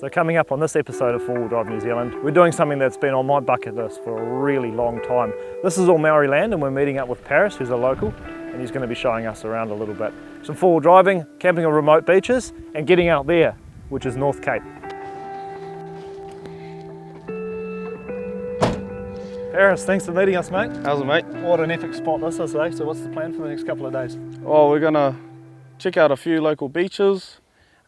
So coming up on this episode of 4-Wheel Drive New Zealand, we're doing something that's been on my bucket list for a really long time. This is all Maori land and we're meeting up with Paris, who's a local, and he's going to be showing us around a little bit. Some 4-wheel driving, camping on remote beaches, and getting out there, which is North Cape. Paris, thanks for meeting us, mate. How's it, mate? What an epic spot this is, eh? So what's the plan for the next couple of days? Well, we're gonna check out a few local beaches,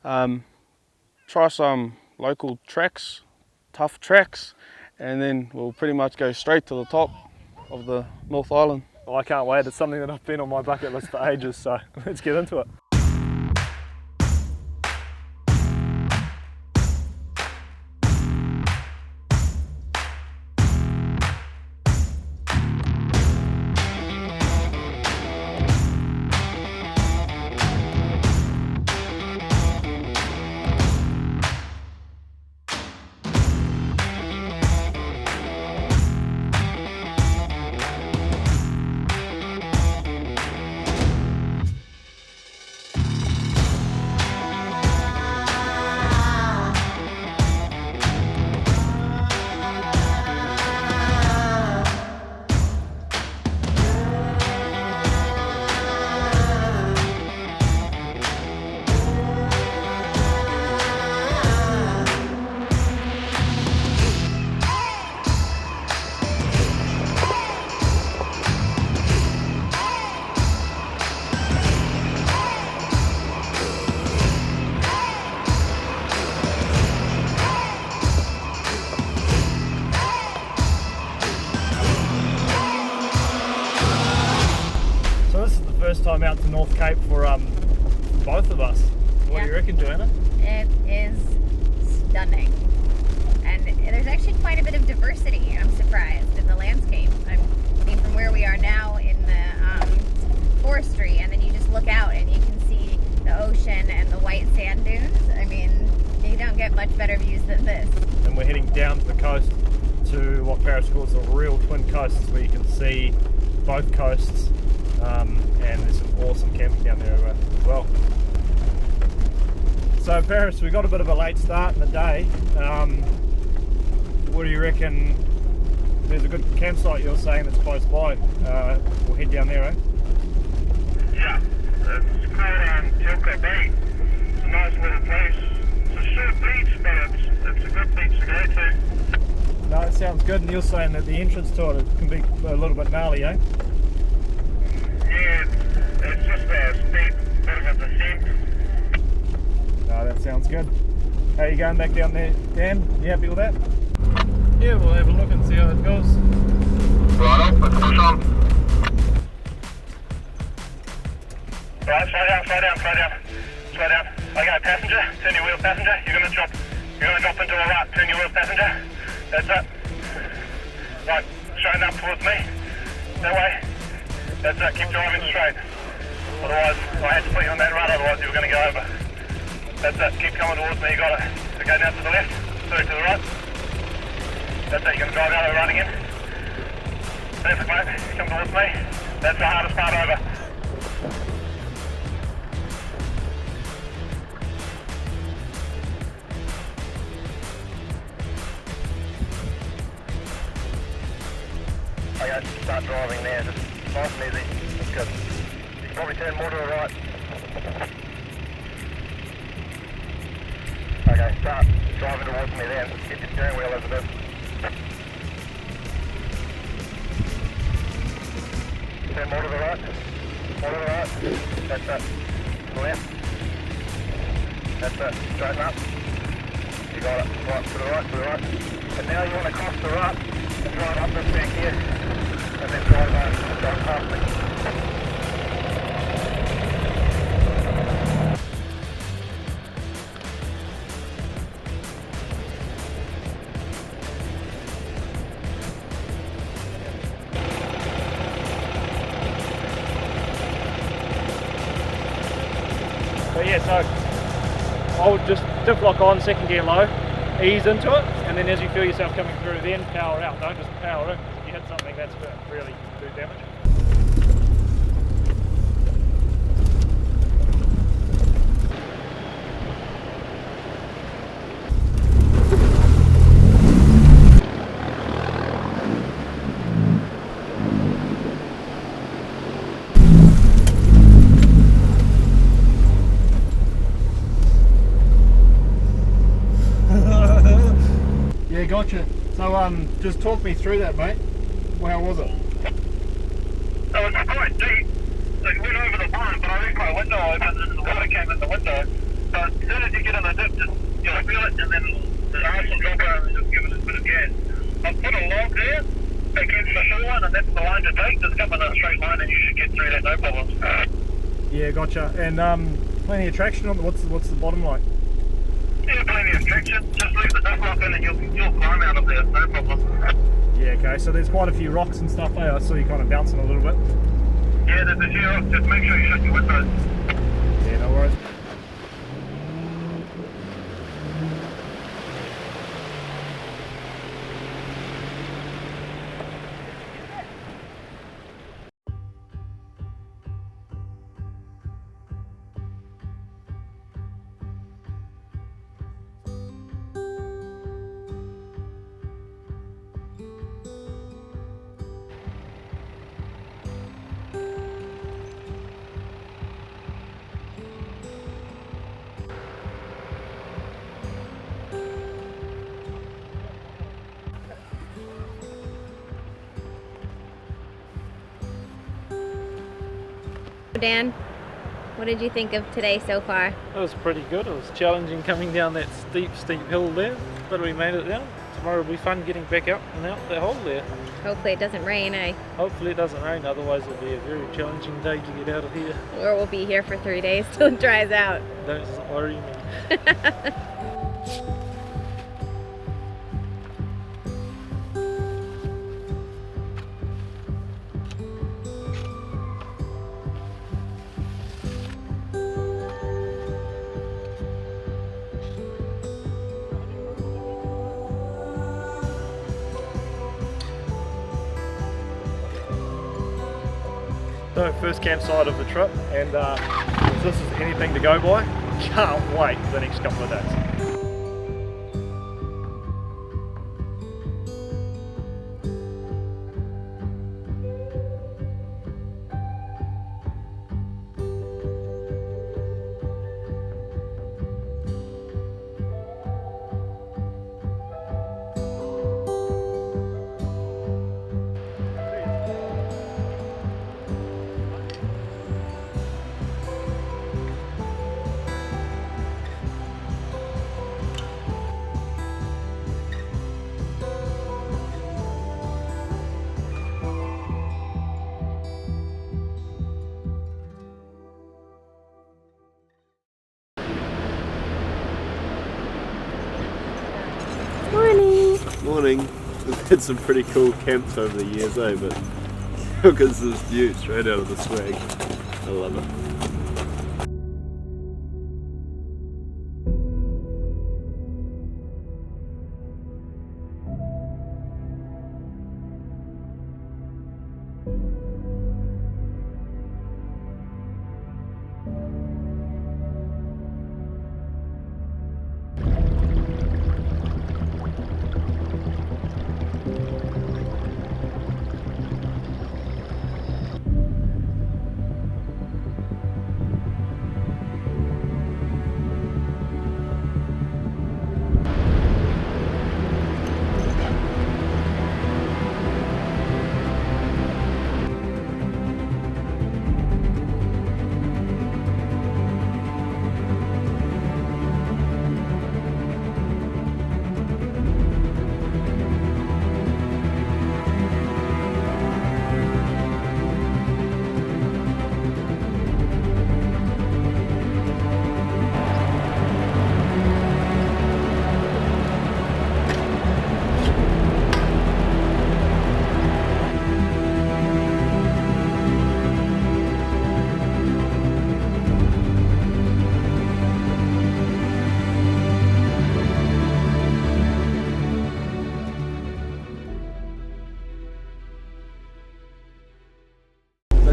try some local tracks, tough tracks, and then we'll pretty much go straight to the top of the North Island. Well, I can't wait. It's something that I've been on my bucket list for ages, so let's get into it. First time out to North Cape for both of us. What do you reckon, Joanna? It is stunning, and there's actually quite a bit of diversity. I'm surprised in the landscape. I mean, from where we are now in the forestry, and then you just look out and you can see the ocean and the white sand dunes. I mean, you don't get much better views than this. And we're heading down to the coast to what Paris calls the real twin coasts, where you can see both coasts. And there's some awesome camping down there as well. So Paris, we got a bit of a late start in the day. What do you reckon? There's a good campsite you're saying that's close by. We'll head down there, eh? Yeah, it's called Tilka Bay. It's a nice little place. It's a short beach, but it's a good beach to go to. No, it sounds good, and you're saying that the entrance to it can be a little bit gnarly, eh? Yeah, it's just a steep bit of a descent. No, that sounds good. How are you going back down there, Dan? You happy with that? Yeah, we'll have a look and see how it goes. Right on, let's push on. Right, slow down. Okay, passenger, turn your wheel, passenger. You're gonna drop into a right, turn your wheel, passenger. That's it. Right, straighten up towards me. That way. That's it, keep driving straight. Otherwise, I had to put you on that run, otherwise you were going to go over. That's it, keep coming towards me, you got it. So go down to the left, sorry, to the right. That's it, you're going to drive out of the run again. Perfect, mate, come towards me. That's the hardest part over. Okay, start driving now, just nice and easy, that's good. You can probably turn more to the right. Okay, start driving towards me then, get your steering wheel as it is. Turn more to the right, that's it. To the left, that's it, straighten up. You got it, right, to the right. And now you want to cross the right and drive up this back here. And then drive past me. But yeah, so I'll just diff lock on, second gear low, ease into it, and then as you feel yourself coming through, then power out. Don't just power in, because if you hit something, that's going to really do damage. gotcha. So just talk me through that, mate. How was it? It was quite deep. It went over the barn, but I left my window open and the water came in the window. So as soon as you get in the dip, just feel it, and then the ice will drop out and just give it a bit of gas. I've put a log there against the shoreline, and that's the line to take. Just come in a straight line and you should get through that, no problems. Yeah, gotcha. And plenty of traction on what's the bottom like? Yeah, plenty of traction. Just leave the duck lock in and you'll climb out of there, no problem. Yeah, okay, so there's quite a few rocks and stuff there. I saw you kind of bouncing a little bit. Yeah, there's a few rocks. Just make sure you shut your windows. Yeah, no worries. Dan, what did you think of today so far? It was pretty good. It was challenging coming down that steep hill there, but we made it down. Tomorrow will be fun getting back up and out that hole there. Hopefully it doesn't rain, Hopefully it doesn't rain, otherwise it'll be a very challenging day to get out of here. or we'll be here for 3 days till it dries out. Don't worry me. So first campsite of the trip, and if this is anything to go by, can't wait for the next couple of days. Morning. We've had some pretty cool camps over the years, but look at this view straight out of the swag. I love it.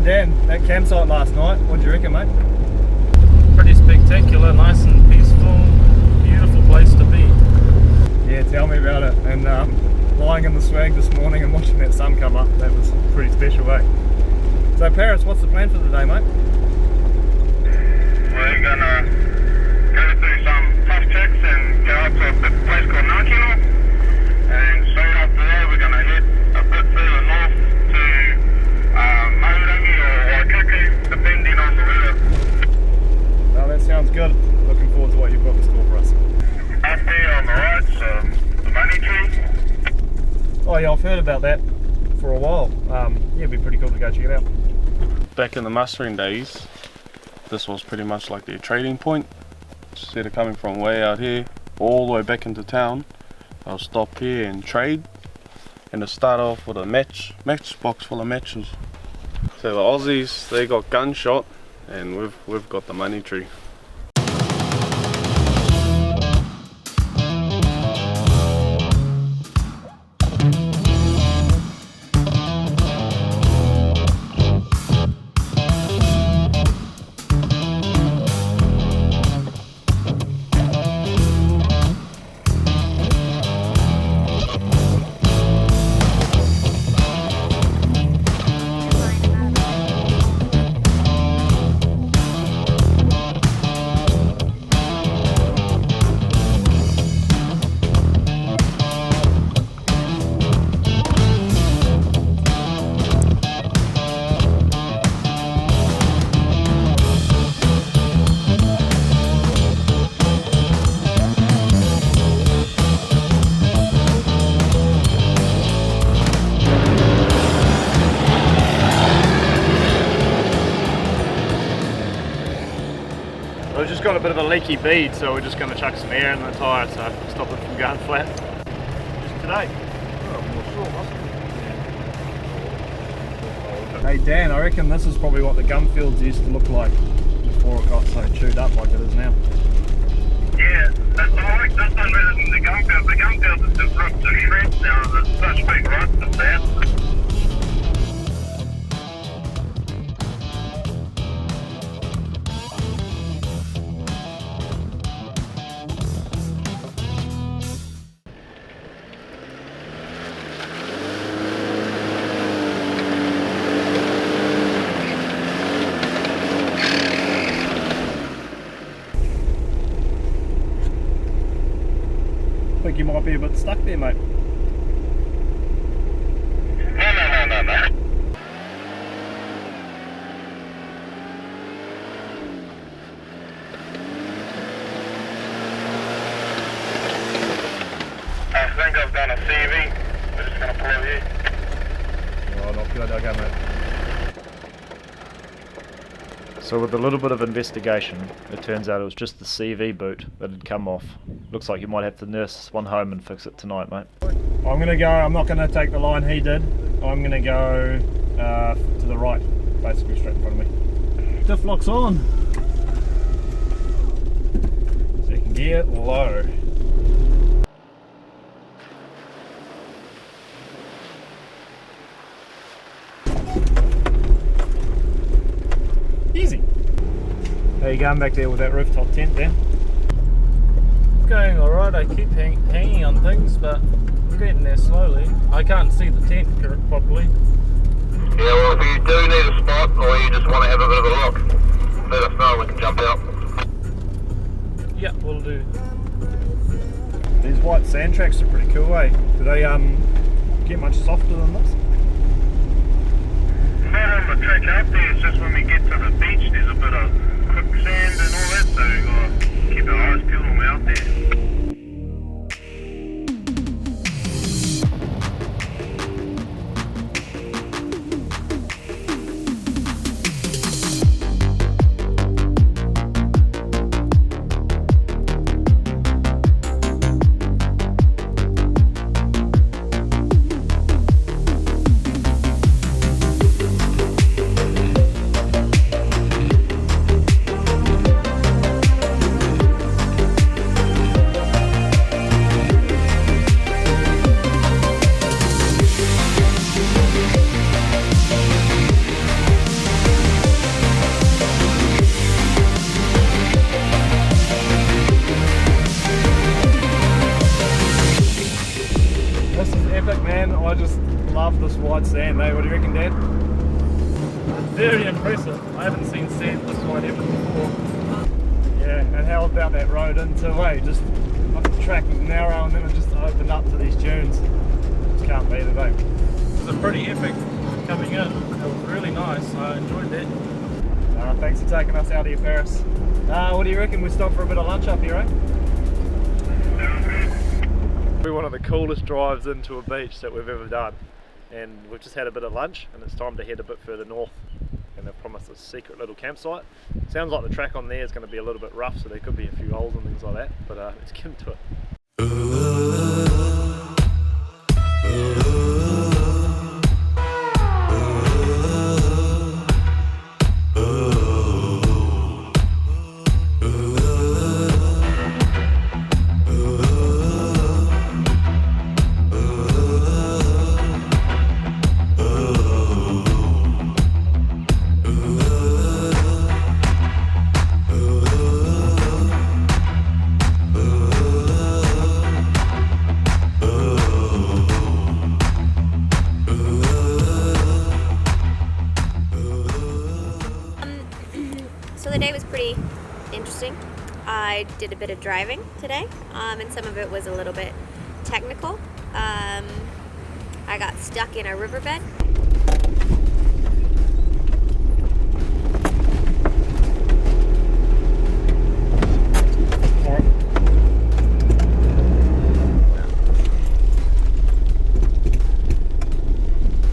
Dan, that campsite last night, what do you reckon, mate? Pretty spectacular, nice and peaceful, beautiful place to be. Yeah, tell me about it. And lying in the swag this morning and watching that sun come up, that was pretty special, eh? So Paris, what's the plan for the day, mate? We're gonna go through some tough tricks and go up to a place called Nakino, and heard about that for a while. Yeah, it'd be pretty cool to go check it out. Back in the mustering days, this was pretty much like their trading point. Instead of coming from way out here all the way back into town, they'll stop here and trade, and to start off with a matchbox full of matches. So the Aussies, they got gunshot, and we've got the money tree. We've just got a bit of a leaky bead, so we're just going to chuck some air in the tyre so stop it from going flat. Just today. Hey Dan, I reckon this is probably what the gum fields used to look like before it got so chewed up like it is now. Yeah, I like this one rather than the gum field. The gum field is just ripped to shreds now. There's such big rust and that. I think you might be a bit stuck there, mate. No. I think I've done a CV. We're just going to pull it here. Oh, not good, okay, mate. So with a little bit of investigation, it turns out it was just the CV boot that had come off. Looks like you might have to nurse this one home and fix it tonight, mate. I'm not going to take the line he did. I'm going to go to the right, basically straight in front of me. Diff lock's on. Second gear, low. Easy. How you going back there with that rooftop tent then? It's going alright, I keep hanging on things, but I'm getting there slowly. I can't see the tent properly. Yeah, well, if you do need a spot or you just want to have a bit of a look, let us know, we can jump out. Yeah, we'll do. These white sand tracks are pretty cool, eh? Do they get much softer than this? Not on the track out there, it's just when we get to the beach there's a bit of quicksand and all that, so we've got to keep our eyes peeled when we're out there. I just love this white sand, eh? What do you reckon, Dad? Very impressive. I haven't seen sand this white ever before. Yeah, and how about that road into, just like the track was narrow and then it just opened up to these dunes. Just can't beat it, eh? It was a pretty epic coming in. It was really nice. I enjoyed that. Thanks for taking us out here, Paris. What do you reckon? We stop for a bit of lunch up here, eh? Probably one of the coolest drives into a beach that we've ever done, and we've just had a bit of lunch and it's time to head a bit further north, and they've promised a secret little campsite. Sounds like the track on there is going to be a little bit rough, so there could be a few holes and things like that, but let's get into it. So the day was pretty interesting. I did a bit of driving today, and some of it was a little bit technical. I got stuck in a riverbed.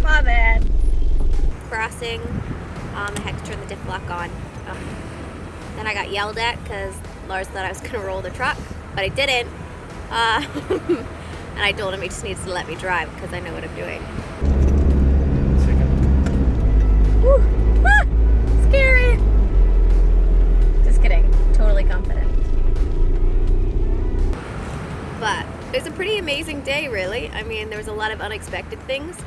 My bad. Crossing. I had to turn the diff lock on. Then I got yelled at because Lars thought I was going to roll the truck, but I didn't. And I told him he just needs to let me drive because I know what I'm doing. Woo. Ah, scary! Just kidding. Totally confident. But it was a pretty amazing day, really. I mean, there was a lot of unexpected things,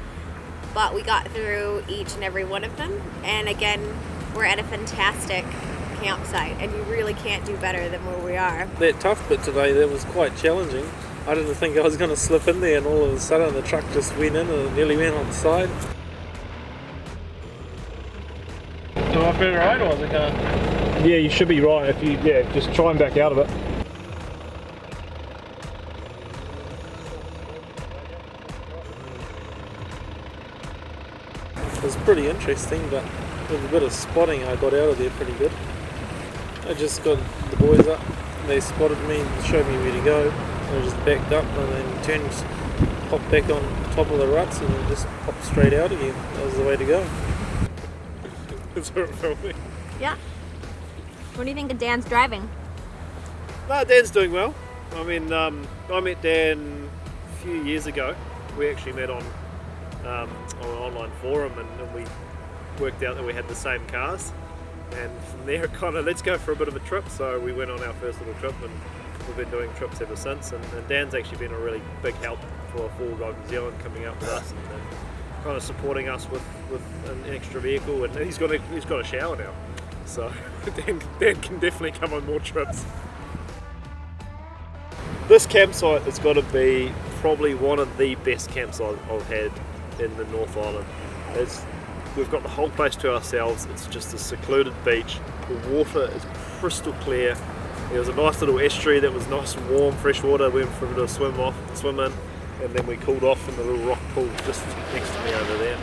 but we got through each and every one of them. And again, we're at a fantastic campsite, and you really can't do better than where we are. That tough bit today, that was quite challenging. I didn't think I was going to slip in there, and all of a sudden the truck just went in and it nearly went on the side. Do I be right, or is it going to... Yeah, you should be right. If you just try and back out of it. It was pretty interesting, but with a bit of spotting I got out of there pretty good. I just got the boys up, they spotted me and showed me where to go. I just backed up and then popped back on top of the ruts and then just popped straight out again. That was the way to go. That's what it felt like. Yeah. What do you think of Dan's driving? No, Dan's doing well. I mean, I met Dan a few years ago. We actually met on an online forum, and we worked out that we had the same cars. And from there, kind of, let's go for a bit of a trip. So we went on our first little trip, and we've been doing trips ever since. And Dan's actually been a really big help for Four-Wheel Drive New Zealand, coming out with us and kind of supporting us with an extra vehicle. And he's got a shower now, so Dan can definitely come on more trips. This campsite has got to be probably one of the best campsites I've had in the North Island. We've got the whole place to ourselves. It's just a secluded beach. The water is crystal clear. There was a nice little estuary that was nice and warm, fresh water. We went for a bit of swim in, and then we cooled off in the little rock pool just next to me over there.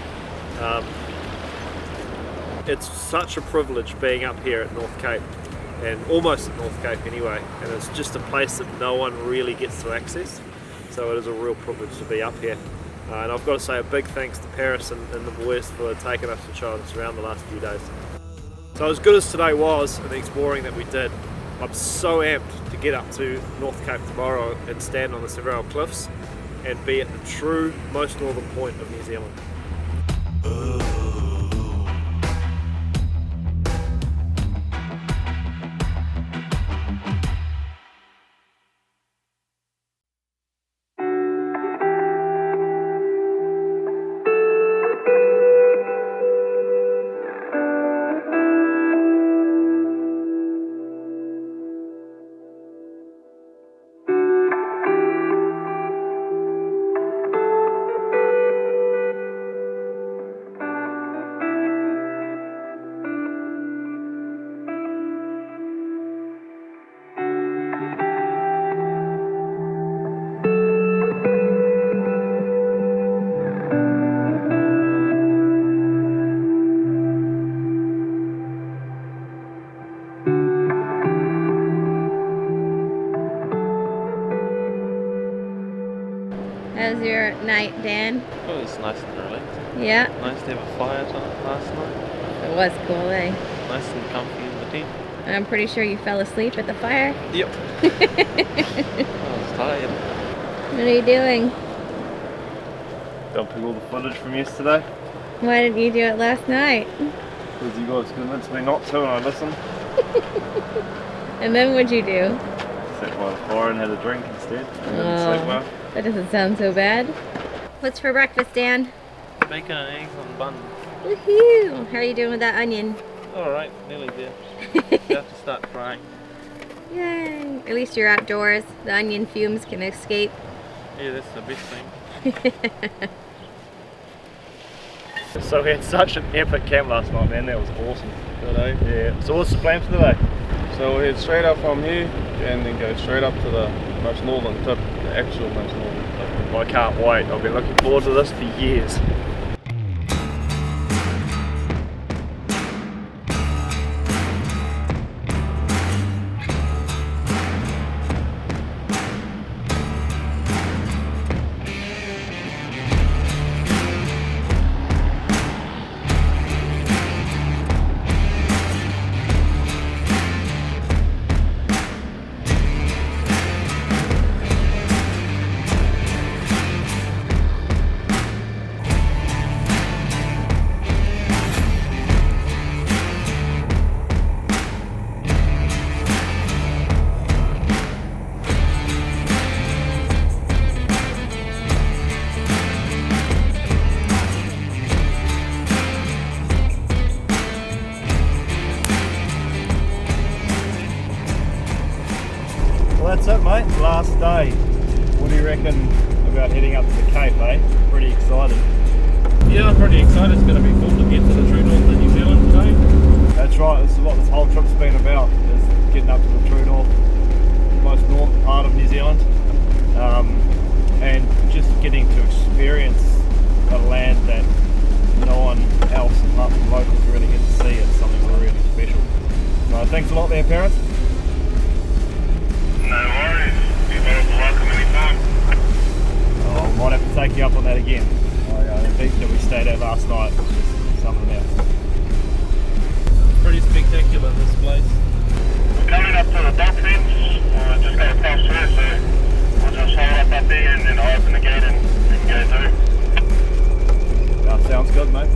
It's such a privilege being up here at North Cape, and almost at North Cape anyway, and it's just a place that no one really gets to access, so it is a real privilege to be up here. And I've got to say a big thanks to Paris and the boys for taking us and showing us around the last few days. So as good as today was and the exploring that we did, I'm so amped to get up to North Cape tomorrow and stand on the Several Cliffs and be at the true most northern point of New Zealand. How's your night, Dan? Oh, it was nice and relaxed. Yeah, Nice to have a fire last night. it was cool, eh? Nice and comfy in the tent. I'm pretty sure you fell asleep at the fire. Yep. I was tired. What are you doing? Dumping all the footage from yesterday Why didn't you do it last night? because you guys convinced me not to, and I listened. And then what'd you do? Sat by the fire and had a drink instead. I didn't Oh. sleep well. That doesn't sound so bad. What's for breakfast, Dan? Bacon and eggs on bun. Woohoo! How are you doing with that onion? Alright, nearly there. About to start frying. Yay! At least you're outdoors. The onion fumes can escape. Yeah, that's the best thing. So we had such an epic camp last night, man. That was awesome. Good, eh? Yeah. So what's the plan for the day? So we'll head straight up from here and then go straight up to the most northern tip, the actual most northern tip. I can't wait. I've been looking forward to this for years. Well, that's it, mate. Last day. What do you reckon about heading up to the Cape, eh? Pretty excited. Yeah, I'm pretty excited. It's going to be cool to get to the true north of New Zealand today. That's right. This is what this whole trip's been about, is getting up to the true north, most north part of New Zealand, and just getting to experience a land that no one else apart from locals really get to see. It's something really special. So thanks a lot there, parents. No worries. You're both welcome anytime. I might have to take you up on that again. The beach that we stayed at last night was just something else. Pretty spectacular, this place. We're coming up to the dock fence. Just go across here, so we'll just hold up there and then I'll open the gate and go through. That sounds good, mate.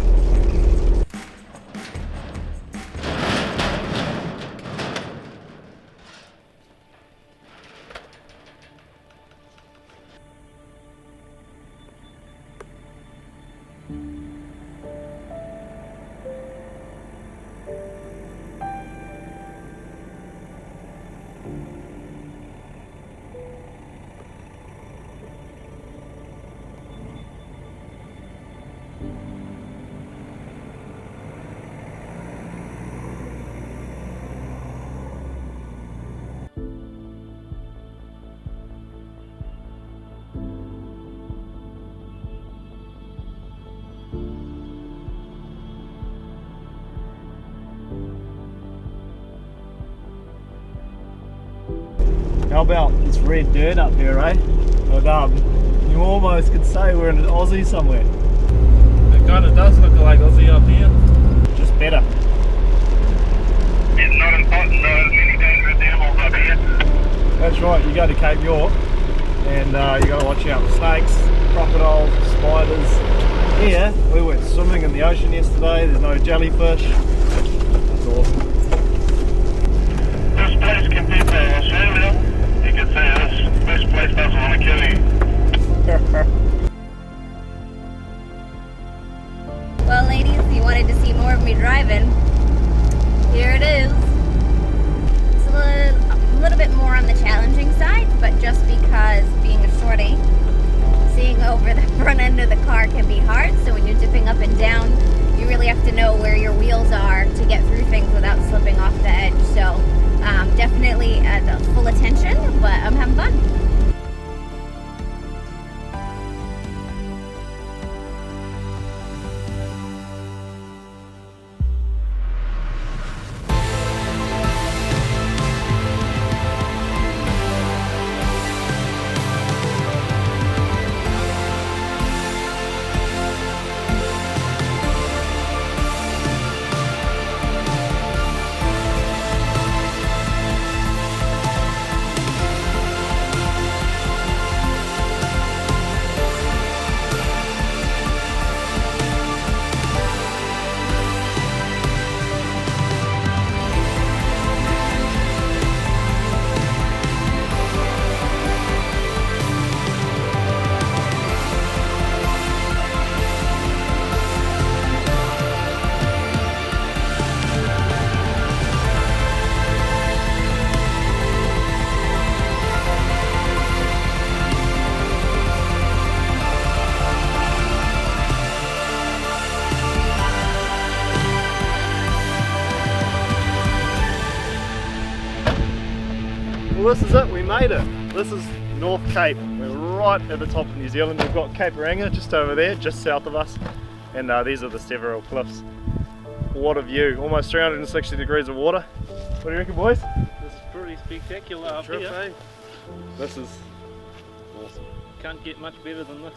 How about this red dirt up here, eh? But, you almost could say we're in an Aussie somewhere. It kind of does look like Aussie up here. Just better. It's not important, no many dangerous animals up here. That's right, you go to Cape York and you got to watch out for snakes, crocodiles, spiders. Here, we went swimming in the ocean yesterday, there's no jellyfish. That's awesome. This place compared to Australia, you could say this place doesn't want to kill you. Well, ladies, you wanted to see more of me driving. Here it is. It's a little bit more on the challenging side, but just because being a shorty, seeing over the front end of the car can be hard. So when you're dipping up and down, you really have to know where your wheels are to get through things without slipping off the edge. So definitely at full attention, but I'm having fun. Well, this is it, we made it. This is North Cape. We're right at the top of New Zealand. We've got Cape Reinga just over there, just south of us. And these are the Several Cliffs. What a view, almost 360 degrees of water. What do you reckon, boys? This is pretty spectacular up here. This is awesome. Can't get much better than this.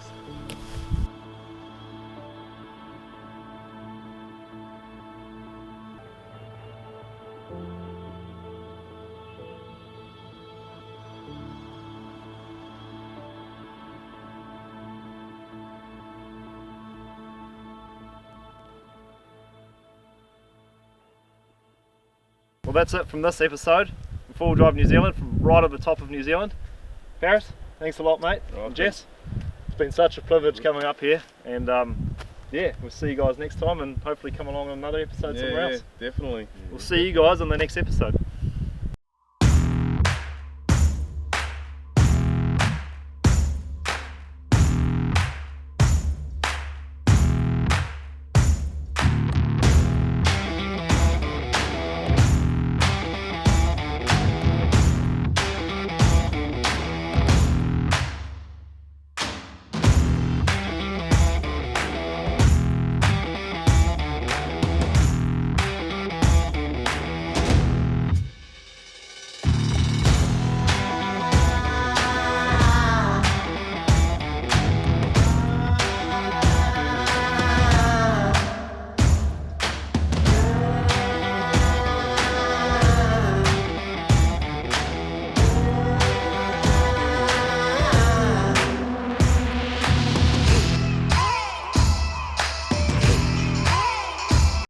Well, that's it from this episode. Full Drive New Zealand, from right at the top of New Zealand. Paris, thanks a lot, mate. And Jess, it's been such a privilege coming up here, and yeah, we'll see you guys next time, and hopefully come along on another episode somewhere else. Definitely. We'll see you guys on the next episode.